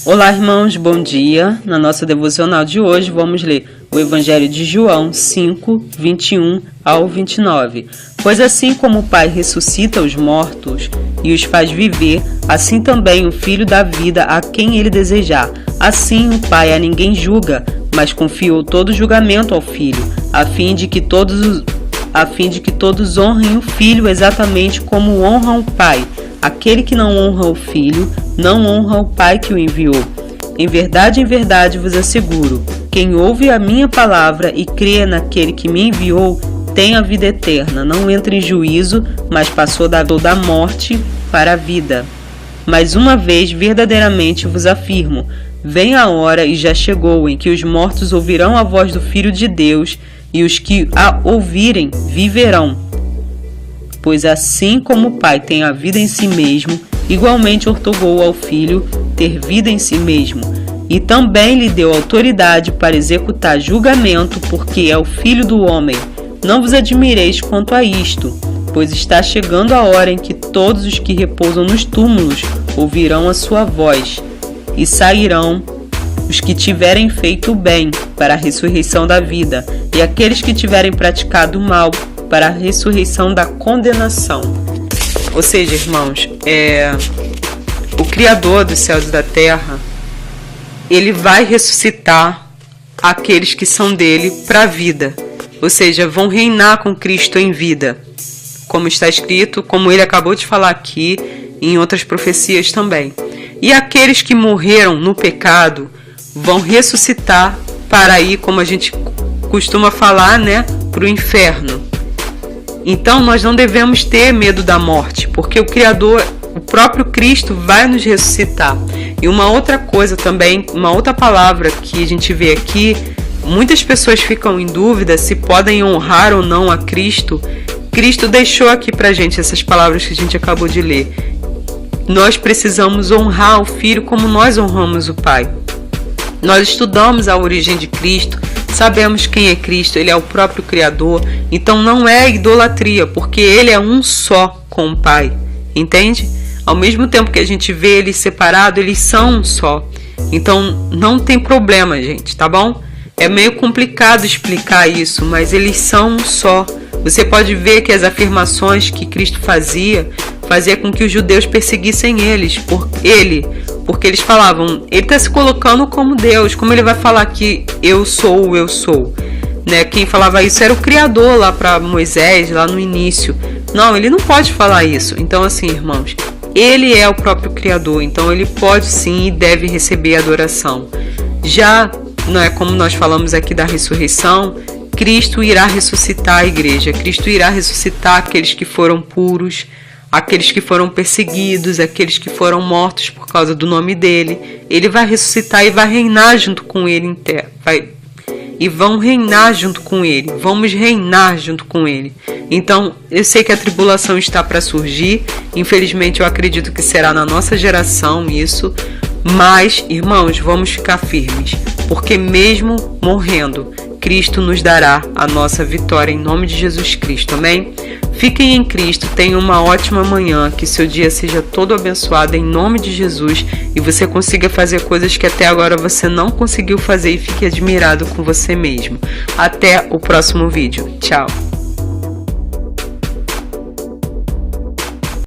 Olá, irmãos, bom dia. Na nossa devocional de hoje vamos ler o Evangelho de João 5, 21 ao 29. Pois assim como o Pai ressuscita os mortos e os faz viver, assim também o Filho dá vida a quem ele desejar. Assim o Pai a ninguém julga, mas confiou todo julgamento ao Filho, a fim de que todos honrem o Filho exatamente como honram o Pai. Aquele que não honra o Filho, não honra o Pai que o enviou. Em verdade vos asseguro, quem ouve a minha palavra e crê naquele que me enviou, tem a vida eterna, não entra em juízo, mas passou da morte para a vida. Mais uma vez, verdadeiramente vos afirmo, vem a hora e já chegou em que os mortos ouvirão a voz do Filho de Deus, e os que a ouvirem viverão. Pois assim como o Pai tem a vida em si mesmo, igualmente ortogou ao Filho ter vida em si mesmo, e também lhe deu autoridade para executar julgamento, porque é o Filho do homem. Não vos admireis quanto a isto, pois está chegando a hora em que todos os que repousam nos túmulos ouvirão a sua voz, e sairão os que tiverem feito o bem para a ressurreição da vida, e aqueles que tiverem praticado o mal para a ressurreição da condenação. Ou seja, irmãos, o Criador dos céus e da terra, ele vai ressuscitar aqueles que são dele para a vida. Ou seja, vão reinar com Cristo em vida. Como está escrito, como ele acabou de falar aqui, em outras profecias também. E aqueles que morreram no pecado vão ressuscitar para ir, como a gente costuma falar, para o inferno. Então nós não devemos ter medo da morte, porque o Criador, o próprio Cristo, vai nos ressuscitar. E uma outra coisa também, uma outra palavra que a gente vê aqui, muitas pessoas ficam em dúvida se podem honrar ou não a Cristo. Cristo deixou aqui pra gente essas palavras que a gente acabou de ler. Nós precisamos honrar o Filho como nós honramos o Pai. Nós estudamos a origem de Cristo, sabemos quem é Cristo, ele é o próprio Criador, então não é idolatria, porque ele é um só com o Pai, entende? Ao mesmo tempo que a gente vê eles separados, eles são um só, então não tem problema, gente, tá bom? É meio complicado explicar isso, mas eles são um só. Você pode ver que as afirmações que Cristo fazia com que os judeus perseguissem porque eles falavam, ele está se colocando como Deus, como ele vai falar que eu sou, Quem falava isso era o Criador lá para Moisés, lá no início. Não, ele não pode falar isso. Então assim, irmãos, ele é o próprio Criador, então ele pode sim e deve receber adoração. Já, não é como nós falamos aqui da ressurreição, Cristo irá ressuscitar a igreja, Cristo irá ressuscitar aqueles que foram puros, aqueles que foram perseguidos, aqueles que foram mortos por causa do nome dele. Ele vai ressuscitar e vai reinar junto com ele em terra. E vão reinar junto com ele. Vamos reinar junto com ele. Então, eu sei que a tribulação está para surgir. Infelizmente, eu acredito que será na nossa geração isso. Mas, irmãos, vamos ficar firmes. Porque mesmo morrendo, Cristo nos dará a nossa vitória em nome de Jesus Cristo. Amém? Fiquem em Cristo, tenham uma ótima manhã, que seu dia seja todo abençoado em nome de Jesus e você consiga fazer coisas que até agora você não conseguiu fazer e fique admirado com você mesmo. Até o próximo vídeo. Tchau!